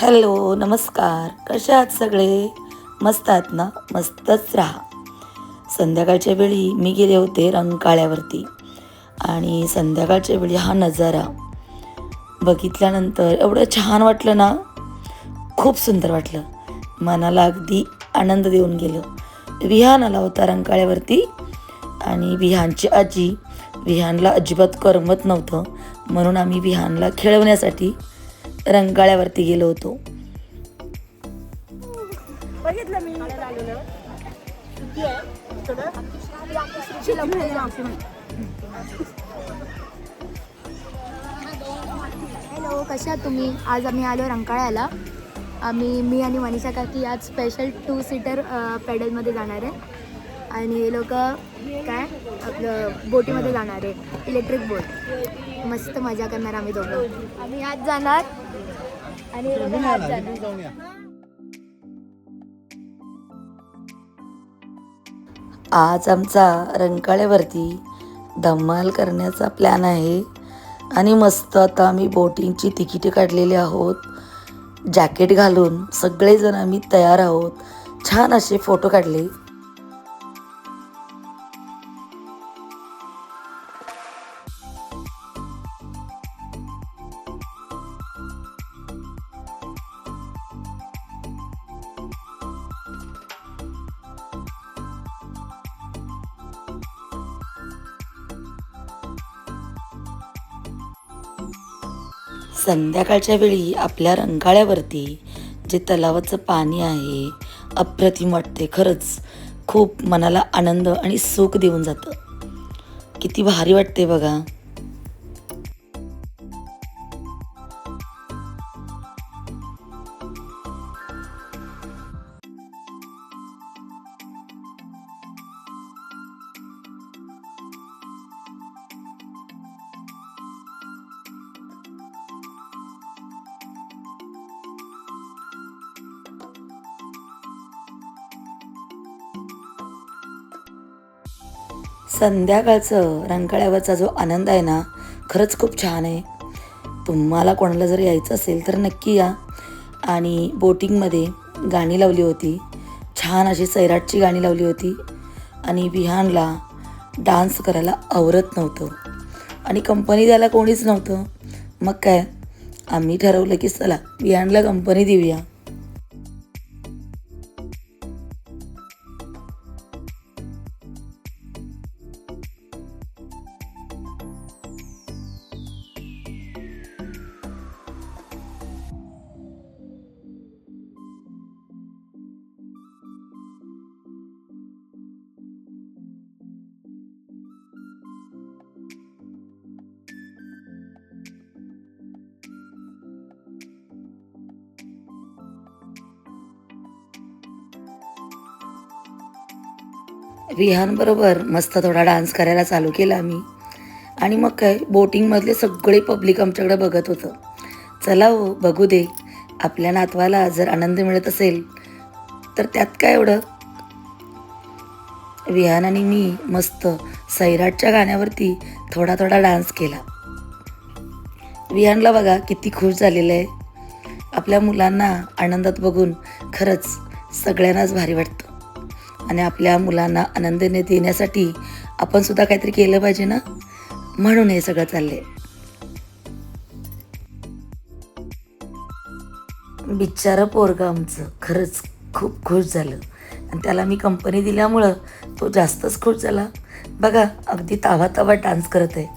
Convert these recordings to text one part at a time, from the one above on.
Hello, नमस्कार. कशा आहात सगळे? मस्त आहात ना? मस्तच राहा. संध्याकाळच्या वेळी मी गेले होते रंकाळ्यावरती आणि संध्याकाळच्या वेळी हा नजारा बघितल्यानंतर एवढं छान वाटलं ना, खूप सुंदर वाटलं. मनाला अगदी आनंद देऊन गेलं. विहान आला होता रंकाळ्यावरती आणि विहानची आजी विहानला अजिबात करमत नव्हतं, म्हणून आम्ही विहानला खेळवण्यासाठी रंकाळ्यावरती गेलो होतो. बघितलं मी आलेलं किती आहे थोडं हॅलो, कशा आहात तुम्ही? आज आम्ही आलो रंकाळ्याला. मी आणि मनीषा काकी आज स्पेशल 2 सीटर पेडलमध्ये जाणार आहे आणि हे लोक काय आपलं बोटीमध्ये जाणार आहे, इलेक्ट्रिक बोट. मस्त मजा करणार आम्ही दोघं. आम्ही आज जाणार आणि हे लोकं आज जाणार. आज आमचा रंकाळ्यावरती धमाल करण्याचा प्लॅन आहे आणि मस्त आता आम्ही बोटिंगची तिकिटे काढलेली आहोत. जॅकेट घालून सगळेजण आम्ही तयार आहोत. छान असे फोटो काढले. संध्याकाळच्या वेळी आपल्या रंकाळ्यावरती जे तलावाचं पाणी आहे अप्रतिम वाटते. खरंच खूप मनाला आनंद आणि सुख देऊन जातं. किती भारी वाटते बघा. संध्याकाळचं रंकाळ्यावरचा जो आनंद आहे ना, खरंच खूप छान आहे. तुम्हाला कोणाला जर यायचं असेल तर नक्की या. आणि बोटिंगमध्ये गाणी लावली होती, छान अशी सैराटची गाणी लावली होती आणि विहानला डान्स करायला आवरत नव्हतं आणि कंपनी द्यायला कोणीच नव्हतं. मग काय, आम्ही ठरवलं की चला विहानला कंपनी देऊया. विहानबरोबर मस्त थोडा डान्स करायला चालू केला आम्ही आणि मग काय, बोटिंगमधले सगळे पब्लिक आमच्याकडे बघत होतं. चला हो, बघू दे. आपल्या नातवाला जर आनंद मिळत असेल तर त्यात काय एवढं. विहान आणि मी मस्त सैराटच्या गाण्यावरती थोडा थोडा डान्स केला. विहानला बघा किती खुश झालेलं आहे. आपल्या मुलांना आनंदात बघून खरंच सगळ्यांनाच भारी वाटतं आणि आपल्या मुलांना आनंद देण्यासाठी आपण सुद्धा काहीतरी केलं पाहिजे ना, म्हणून हे सगळं चाललंय. बिचारं पोरगं आमचं खरंच खूप खुश झालं आणि त्याला मी कंपनी दिल्यामुळं तो जास्तच खुश झाला. बघा, अगदी तावा तावा डान्स करत आहे.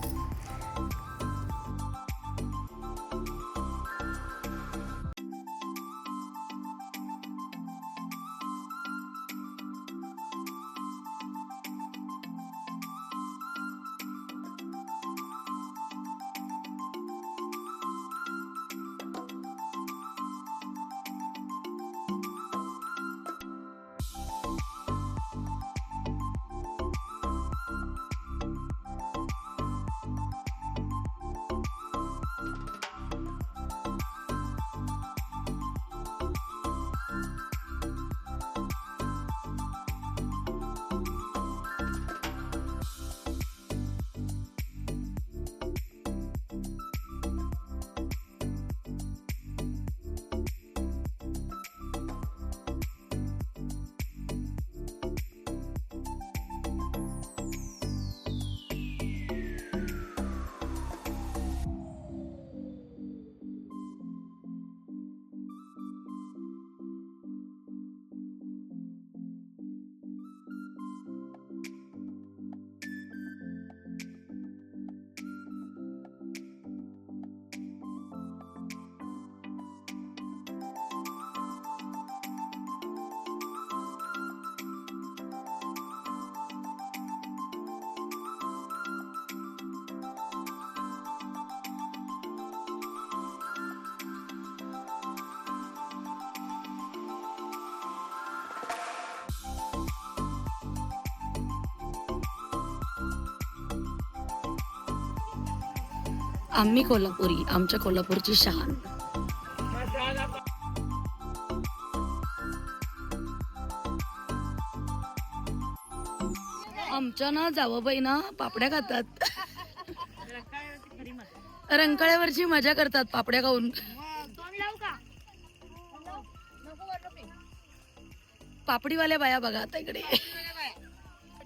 आम्ही कोल्हापुरी, आमच्या कोल्हापूरची शान. आमच्या ना जावबाई ना पापड्या खातात. रंकाळ्यावरची मजा करतात पापड्या खाऊन. पापडीवाल्या बाया बघा आता इकडे.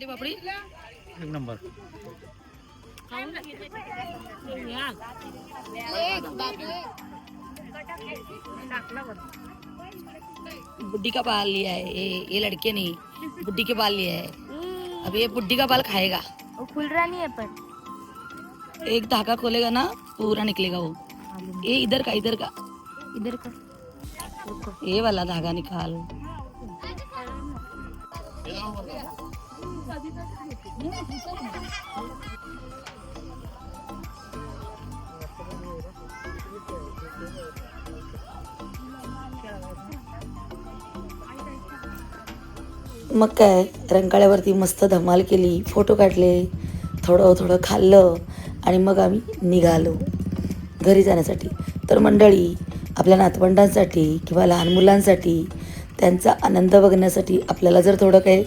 पापडी एक नंबर. बुड्ढी का बाल लिया है ये लड़के नहीं, बुड्ढी के बाल लिया है. अब ये बुड्ढी का बाल खाएगा. खुल रहा नहीं है पर एक धागा खोलेगा ना पूरा निकलेगा वो. ये इधर का इधर का ये वाला धागा निकाल. मग काय रंकाळ्यावरती मस्त धमाल केली, फोटो काढले, थोडं थोडं खाल्लं आणि मग आम्ही निघालो घरी जाण्यासाठी. तर मंडळी, आपल्या नातवंडांसाठी किंवा लहान मुलांसाठी त्यांचा आनंद बघण्यासाठी आपल्याला जर थोडं काही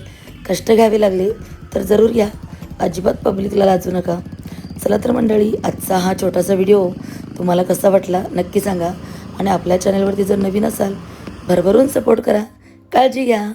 कष्ट घ्यावे लागले तर जरूर या. अजिबात पब्लिकला लाजू नका. चला तर मंडळी, आजचा हा छोटासा व्हिडिओ तुम्हाला कसा वाटला नक्की सांगा. आणि आपल्या चॅनलवरती जर नवीन असाल भरभरून सपोर्ट करा. काळजी घ्या.